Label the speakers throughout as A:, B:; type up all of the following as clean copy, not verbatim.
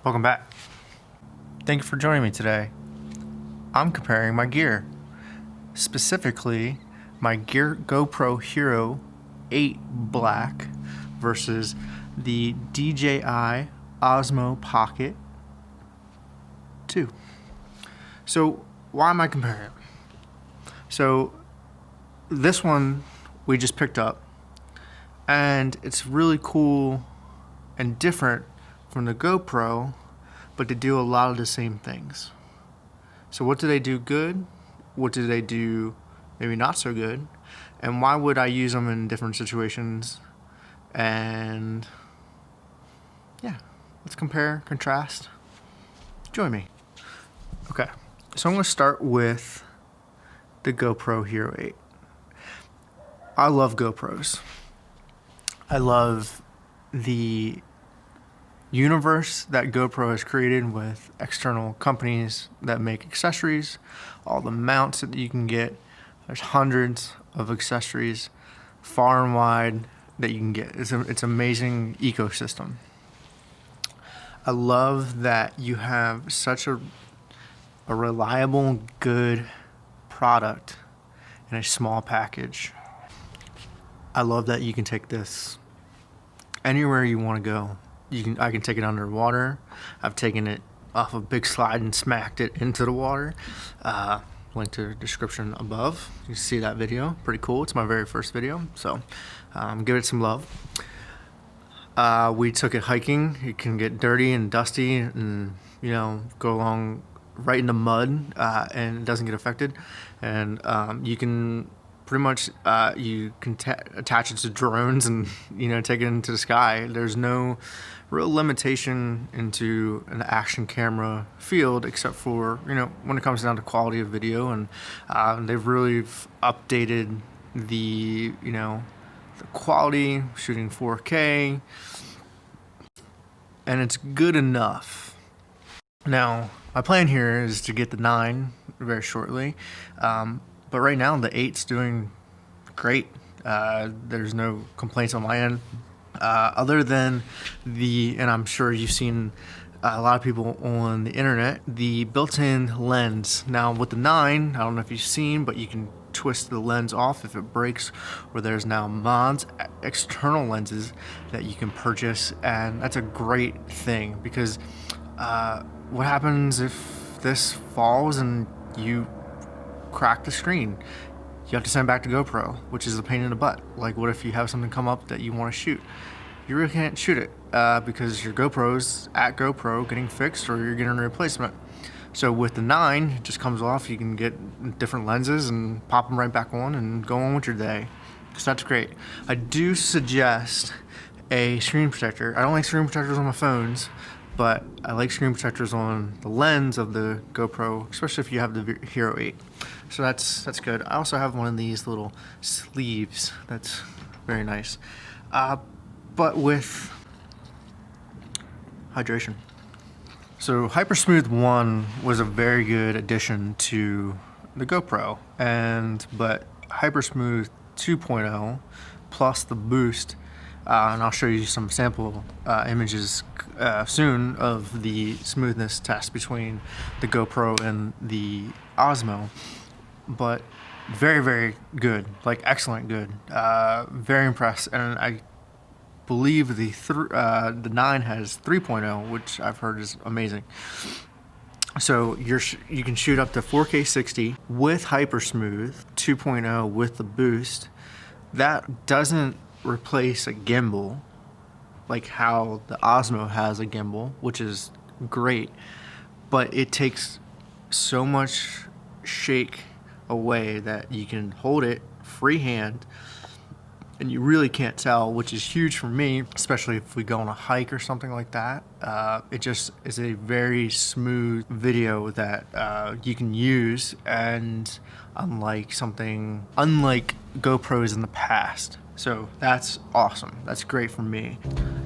A: Welcome back. Thank you for joining me today. I'm comparing my gear, specifically my GoPro Hero 8 Black versus the DJI Osmo Pocket 2. So why am I comparing? So this one we just picked up, and it's really cool and different from the GoPro, but they do a lot of the same things. So what do they do good? What do they do maybe not so good? And why would I use them in different situations? And yeah, let's compare, contrast. Join me. Okay, so I'm gonna start with the GoPro Hero 8. I love GoPros. I love the universe that GoPro has created with external companies that make accessories, all the mounts that you can get. There's hundreds of accessories far and wide that you can get. It's amazing ecosystem. I love that you have such a reliable, good product in a small package. I love that you can take this anywhere you want to go. I can take it underwater. I've taken it off a big slide and smacked it into the water. Link to the description above. You can see that video. Pretty cool. It's my very first video, so give it some love. We took it hiking. It can get dirty and dusty, and go along right in the mud, and it doesn't get affected. And you can pretty much attach it to drones and take it into the sky. There's no real limitation into an action camera field, except for when it comes down to quality of video. And they've really updated the the quality, shooting 4K, and it's good enough. Now my plan here is to get the 9 very shortly, but right now the 8's doing great. There's no complaints on my end, other than and I'm sure you've seen a lot of people on the internet, the built-in lens. Now with the 9, I don't know if you've seen, but you can twist the lens off if it breaks, or there's now mods, external lenses that you can purchase, and that's a great thing, because what happens if this falls and you crack the screen? You have to send it back to GoPro, which is a pain in the butt. Like, what if you have something come up that you want to shoot? You really can't shoot it because your GoPro's at GoPro getting fixed, or you're getting a replacement. So with the 9, it just comes off. You can get different lenses and pop them right back on and go on with your day. So that's great. I do suggest a screen protector. I don't like screen protectors on my phones, but I like screen protectors on the lens of the GoPro, especially if you have the Hero 8. So that's good. I also have one of these little sleeves. That's very nice. But with hydration. So Hypersmooth 1 was a very good addition to the GoPro, but Hypersmooth 2.0 plus the boost, and I'll show you some sample images soon of the smoothness test between the GoPro and the Osmo, but very, very good, like excellent good. Very impressed, and I believe the 9 has 3.0, which I've heard is amazing. So you can shoot up to 4K 60 with Hypersmooth 2.0 with the boost. That doesn't replace a gimbal like how the Osmo has a gimbal, which is great, but it takes so much shake away that you can hold it freehand and you really can't tell, which is huge for me, especially if we go on a hike or something like that. It just is a very smooth video that you can use, and unlike GoPros in the past. So that's awesome. That's great for me.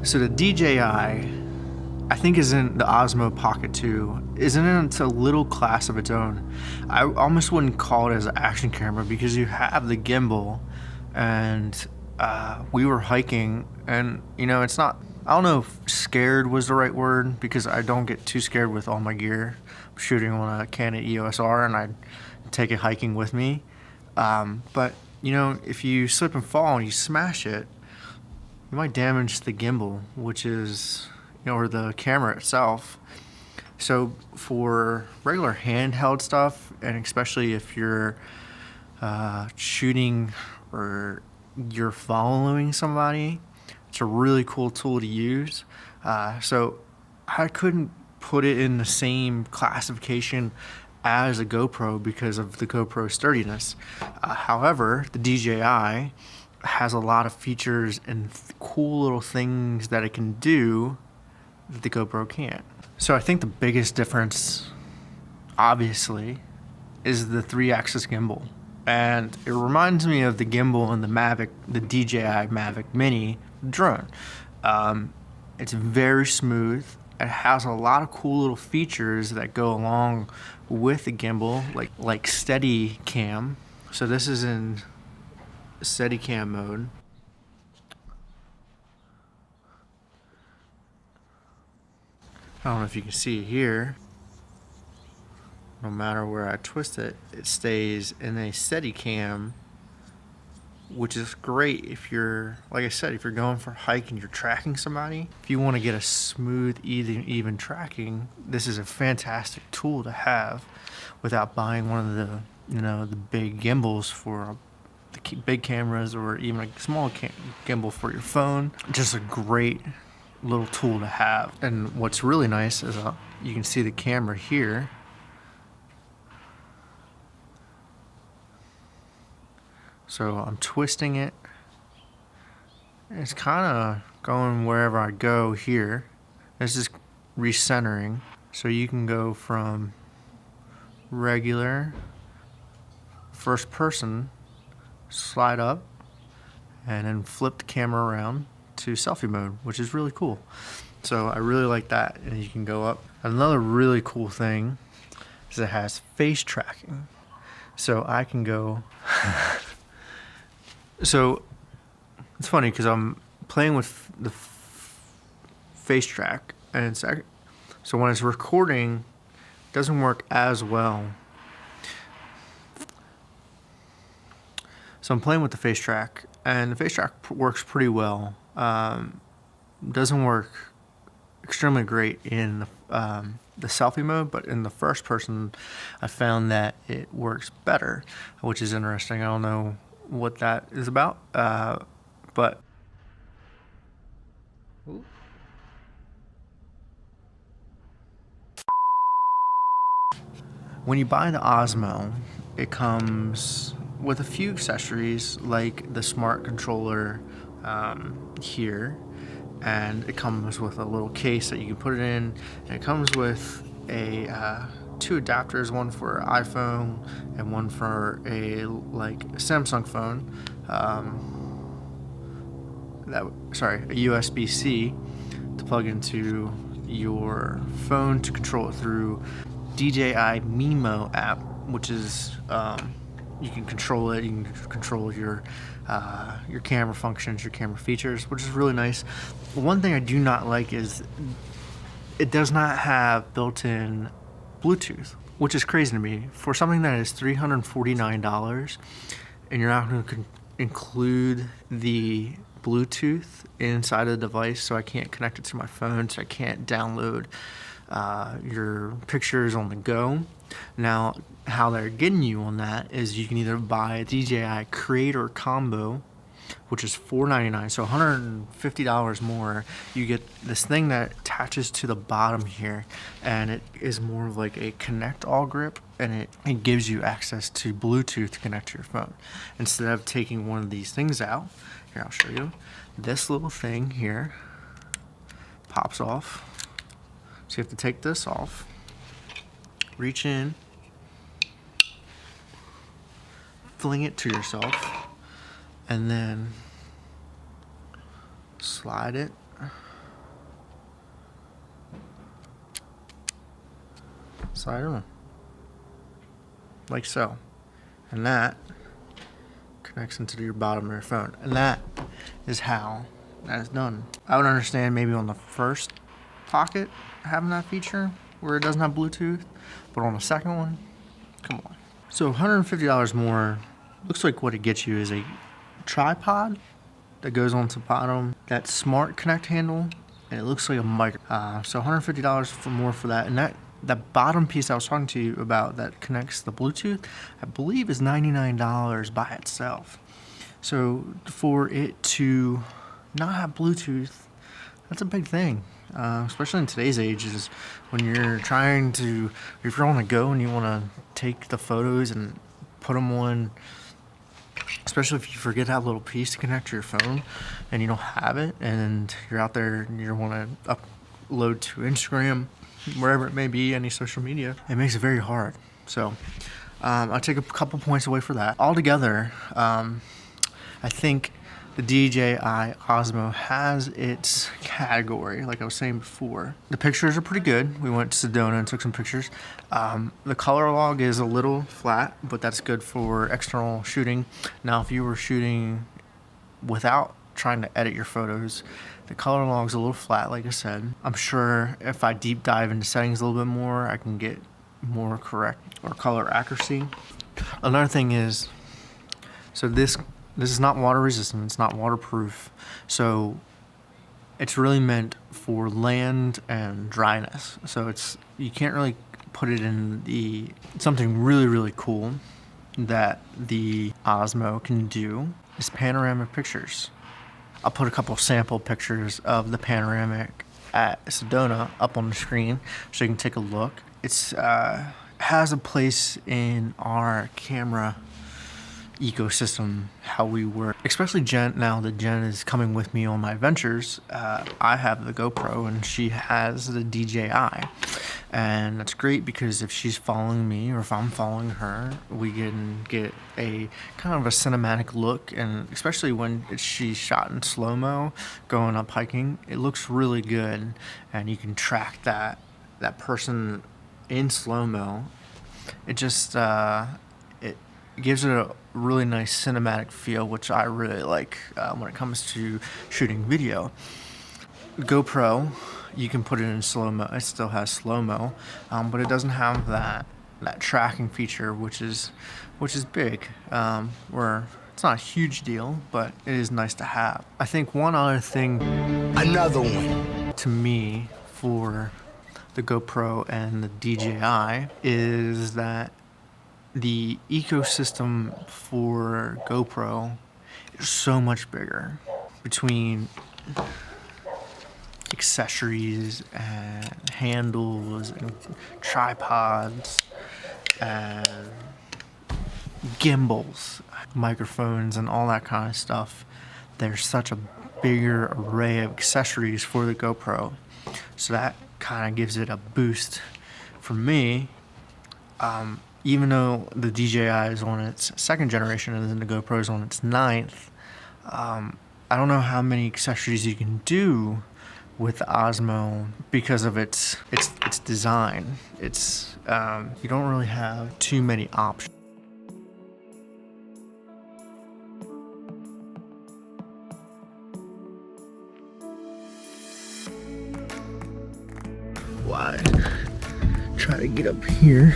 A: So the DJI, I think, is in the Osmo Pocket 2. Isn't it a little class of its own? I almost wouldn't call it as an action camera because you have the gimbal, and we were hiking, and it's not I don't know if scared was the right word, because I don't get too scared with all my gear. I'm shooting on a Canon EOS R, and I take it hiking with me. But you know, if you slip and fall and you smash it, you might damage the gimbal, which is, you know, or the camera itself. So for regular handheld stuff, and especially if you're shooting or you're following somebody, it's a really cool tool to use. So I couldn't put it in the same classification as a GoPro because of the GoPro sturdiness. However, the DJI has a lot of features and cool little things that it can do that the GoPro can't. So I think the biggest difference, obviously, is the 3-axis gimbal. And it reminds me of the gimbal in the Mavic, the DJI Mavic Mini drone. It's very smooth. It has a lot of cool little features that go along with the gimbal, like steady cam. So this is in steady cam mode. I don't know if you can see it here. No matter where I twist it, it stays in a steady cam, which is great if you're, like I said, if you're going for a hike and you're tracking somebody. If you want to get a smooth, even tracking, this is a fantastic tool to have without buying one of the, you know, the big gimbals for the big cameras, or even a small gimbal for your phone. Just a great little tool to have. And what's really nice is you can see the camera here. So I'm twisting it. It's kind of going wherever I go here. This is recentering. So you can go from regular, first person, slide up, and then flip the camera around to selfie mode, which is really cool. So I really like that. And you can go up. Another really cool thing is it has face tracking. So I can go... So it's funny because I'm playing with the face track, and so when it's recording, it doesn't work as well. So I'm playing with the face track, and the face track works pretty well. Doesn't work extremely great in the selfie mode, but in the first person, I found that it works better, which is interesting. I don't know what that is about, but when you buy the Osmo, it comes with a few accessories like the smart controller here, and it comes with a little case that you can put it in, and it comes with a 2 adapters, one for iPhone and one for a Samsung phone. A USB-C to plug into your phone to control it through DJI Mimo app, which is you can control it. You can control your camera functions, your camera features, which is really nice. One thing I do not like is it does not have built-in Bluetooth, which is crazy to me. For something that is $349 and you're not going to include the Bluetooth inside of the device, so I can't connect it to my phone, so I can't download your pictures on the go. Now, how they're getting you on that is you can either buy a DJI Creator Combo, which is $499, so $150 more. You get this thing that attaches to the bottom here, and it is more of like a connect all grip, and it gives you access to Bluetooth to connect to your phone. Instead of taking one of these things out, here I'll show you. This little thing here pops off. So you have to take this off, reach in, fling it to yourself, and then slide it on, like so. And that connects into your bottom of your phone. And that is how that is done. I would understand maybe on the first Pocket having that feature where it doesn't have Bluetooth, but on the second one, come on. So $150 more. Looks like what it gets you is a tripod that goes onto the bottom, that smart connect handle, and it looks like a mic. So $150 for more for that. And that bottom piece I was talking to you about that connects the Bluetooth, I believe is $99 by itself. So for it to not have Bluetooth, that's a big thing. Especially in today's age, is when you're trying to, if you're on the go and you want to take the photos and put them on, especially if you forget that little piece to connect to your phone and you don't have it, and you're out there and you want to upload to Instagram, wherever it may be, any social media, it makes it very hard. So I'll take a couple points away for that. Altogether, I think the DJI Osmo has its category, like I was saying before. The pictures are pretty good. We went to Sedona and took some pictures. The color log is a little flat, but that's good for external shooting. Now, if you were shooting without trying to edit your photos, the color log's a little flat, like I said. I'm sure if I deep dive into settings a little bit more, I can get more correct or color accuracy. Another thing is, so this is not water resistant, it's not waterproof, so it's really meant for land and dryness. So you can't really put it in something really, really cool that the Osmo can do is panoramic pictures. I'll put a couple sample pictures of the panoramic at Sedona up on the screen so you can take a look. It's has a place in our camera ecosystem, how we work, especially Jen. Now that Jen is coming with me on my adventures, I have the GoPro and she has the DJI, and that's great because if she's following me or if I'm following her, we can get a kind of a cinematic look, and especially when she's shot in slow-mo going up hiking, it looks really good, and you can track that person in slow-mo. It just it gives it a really nice cinematic feel, which I really like when it comes to shooting video. GoPro, you can put it in slow-mo. It still has slow-mo, but it doesn't have that tracking feature, which is big. Where it's not a huge deal, but it is nice to have. I think one other thing, another one, to me for the GoPro and the DJI is that the ecosystem for GoPro is so much bigger, between accessories and handles and tripods and gimbals, microphones and all that kind of stuff. There's such a bigger array of accessories for the GoPro, so that kind of gives it a boost for me. Even though the DJI is on its second generation and then the GoPro is on its ninth, I don't know how many accessories you can do with the Osmo because of its design. You don't really have too many options. Why? Try to get up here.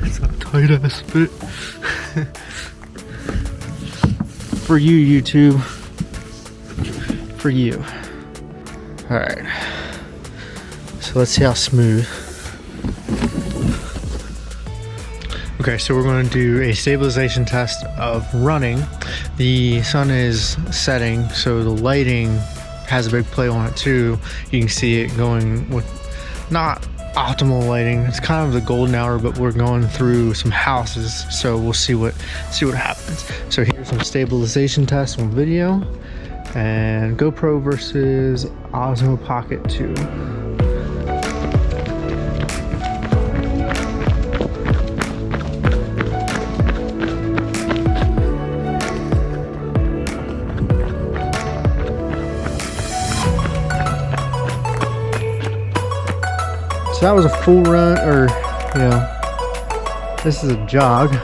A: It's a tight ass fit. For you, YouTube. For you. Alright. So let's see how smooth. Okay, so we're going to do a stabilization test of running. The sun is setting, so the lighting has a big play on it too. You can see it going with not optimal lighting. It's kind of the golden hour, but we're going through some houses, so we'll see what happens. So here's some stabilization tests on video, and GoPro versus Osmo Pocket 2. So that was a full run, or this is a jog.